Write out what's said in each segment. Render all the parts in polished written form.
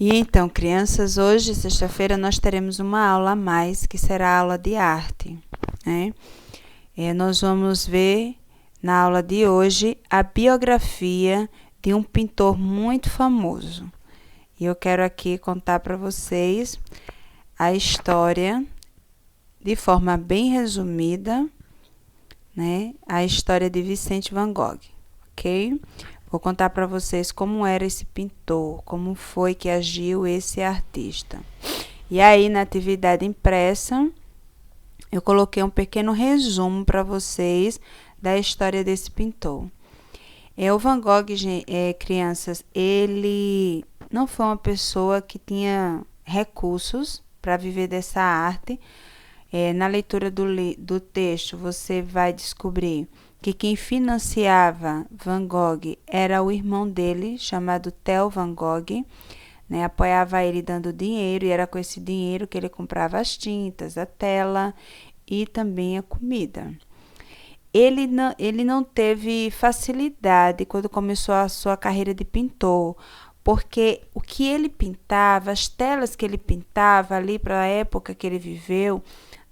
E então, crianças, hoje, sexta-feira, nós teremos uma aula a mais, que será a aula de arte, né? Nós vamos ver na aula de hoje a biografia de um pintor muito famoso. E eu quero aqui contar para vocês a história de forma bem resumida, né? A história de Vicente Van Gogh, ok? Vou contar para vocês como era esse pintor, como foi que agiu esse artista. E aí, na atividade impressa, eu coloquei um pequeno resumo para vocês da história desse pintor. O Van Gogh, crianças, ele não foi uma pessoa que tinha recursos para viver dessa arte. Na leitura do texto, você vai descobrir que quem financiava Van Gogh era o irmão dele, chamado Theo Van Gogh, né? Apoiava ele dando dinheiro, e era com esse dinheiro que ele comprava as tintas, a tela e também a comida. Ele não teve facilidade quando começou a sua carreira de pintor, porque o que ele pintava, as telas que ele pintava ali para a época que ele viveu,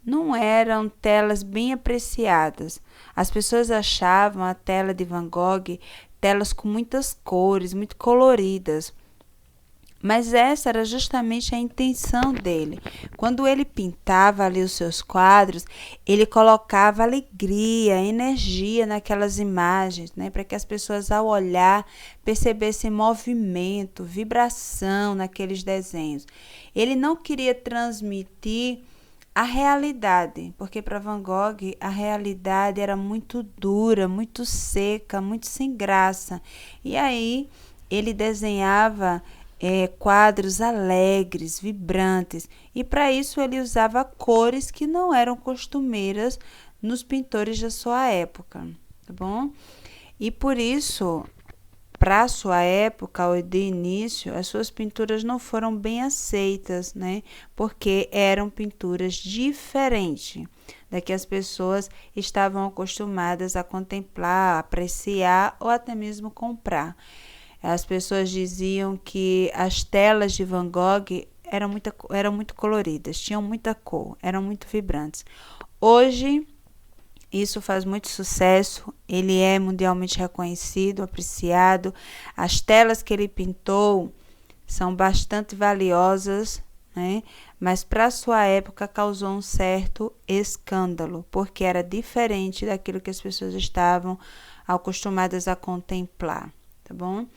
não eram telas bem apreciadas. As pessoas achavam a tela de Van Gogh telas com muitas cores, muito coloridas. Mas essa era justamente a intenção dele. Quando ele pintava ali os seus quadros, ele colocava alegria, energia naquelas imagens, né? Para que as pessoas, ao olhar, percebessem movimento, vibração naqueles desenhos. Ele não queria transmitir a realidade, porque para Van Gogh a realidade era muito dura, muito seca, muito sem graça. E aí ele desenhava quadros alegres, vibrantes, e para isso ele usava cores que não eram costumeiras nos pintores da sua época, tá bom? E por isso, para a sua época, ou de início, as suas pinturas não foram bem aceitas, né? Porque eram pinturas diferentes da que as pessoas estavam acostumadas a contemplar, apreciar ou até mesmo comprar. As pessoas diziam que as telas de Van Gogh eram muito coloridas, tinham muita cor, eram muito vibrantes. Hoje, isso faz muito sucesso, ele é mundialmente reconhecido, apreciado. As telas que ele pintou são bastante valiosas, né? Mas para sua época causou um certo escândalo, porque era diferente daquilo que as pessoas estavam acostumadas a contemplar, tá bom?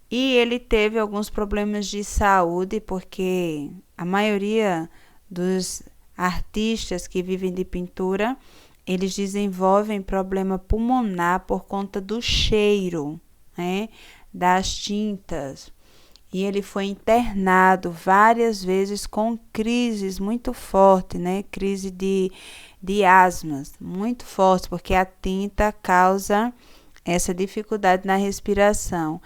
E ele teve alguns problemas de saúde, porque a maioria dos artistas que vivem de pintura, eles desenvolvem problema pulmonar por conta do cheiro, né, das tintas. E ele foi internado várias vezes com crises muito fortes, né, crise de asmas muito fortes, porque a tinta causa essa dificuldade na respiração.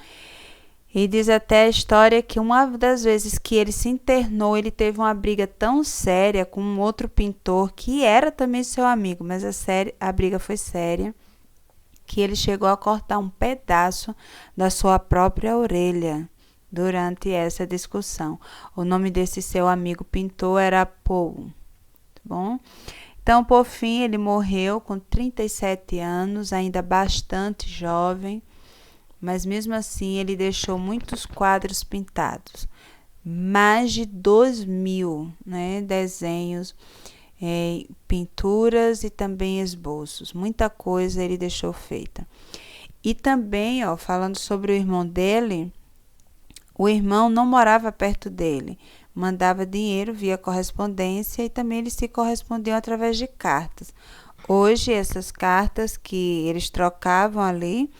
E diz até a história que uma das vezes que ele se internou, ele teve uma briga tão séria com um outro pintor, que era também seu amigo, mas a briga foi séria, que ele chegou a cortar um pedaço da sua própria orelha durante essa discussão. O nome desse seu amigo pintor era Paul, tá bom? Então, por fim, ele morreu com 37 anos, ainda bastante jovem, mas mesmo assim ele deixou muitos quadros pintados, mais de 2.000, né, desenhos, pinturas e também esboços, muita coisa ele deixou feita. E também, falando sobre o irmão dele, o irmão não morava perto dele, mandava dinheiro via correspondência e também eles se correspondiam através de cartas. Hoje essas cartas que eles trocavam ali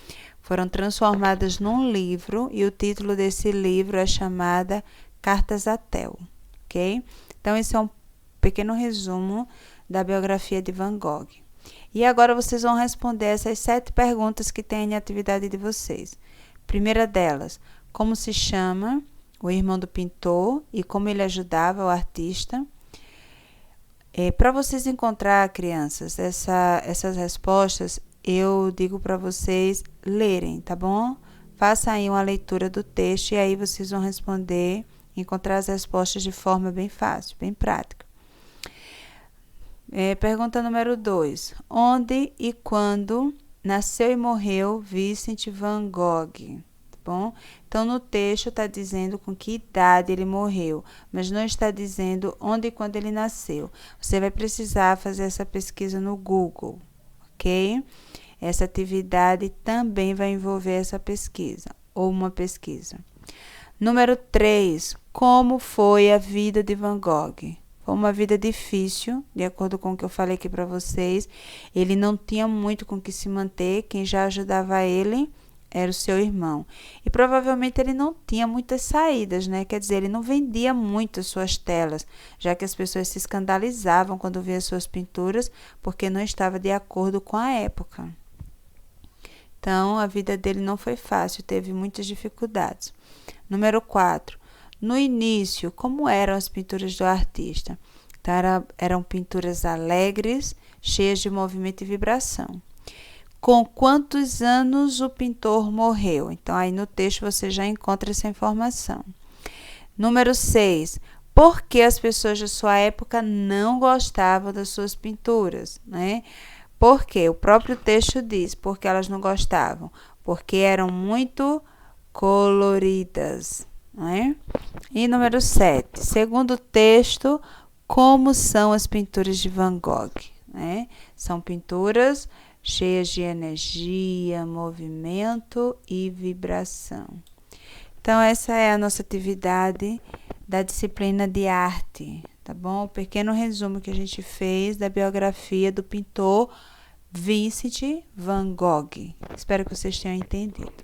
foram transformadas num livro, e o título desse livro é chamada Cartas a Theo, ok? Então, esse é um pequeno resumo da biografia de Van Gogh. E agora vocês vão responder essas 7 perguntas que tem na atividade de vocês. Primeira delas, como se chama o irmão do pintor e como ele ajudava o artista? Para vocês encontrar, crianças, essas respostas, eu digo para vocês lerem, tá bom? Faça aí uma leitura do texto e aí vocês vão responder encontrar as respostas de forma bem fácil, bem prática. Pergunta número 2. Onde e quando nasceu e morreu Vincent van Gogh? Bom, então no texto está dizendo com que idade ele morreu, mas não está dizendo onde e quando ele nasceu. Você vai precisar fazer essa pesquisa no Google, ok? Essa atividade também vai envolver essa pesquisa, ou uma pesquisa. Número 3. Como foi a vida de Van Gogh? Foi uma vida difícil, de acordo com o que eu falei aqui para vocês. Ele não tinha muito com que se manter, quem já ajudava ele era o seu irmão. E provavelmente ele não tinha muitas saídas, né? Quer dizer, ele não vendia muito as suas telas, já que as pessoas se escandalizavam quando viam suas pinturas, porque não estava de acordo com a época. Então, a vida dele não foi fácil, teve muitas dificuldades. Número 4. No início, como eram as pinturas do artista? Então, eram pinturas alegres, cheias de movimento e vibração. Com quantos anos o pintor morreu? Então, aí no texto você já encontra essa informação. Número 6. Por que as pessoas da sua época não gostavam das suas pinturas, né? Porque o próprio texto diz porque elas não gostavam, porque eram muito coloridas, né? E número 7. Segundo o texto, como são as pinturas de Van Gogh, né? São pinturas cheias de energia, movimento e vibração. Então, essa é a nossa atividade da disciplina de arte, tá bom? Um pequeno resumo que a gente fez da biografia do pintor Vincent van Gogh. Espero que vocês tenham entendido.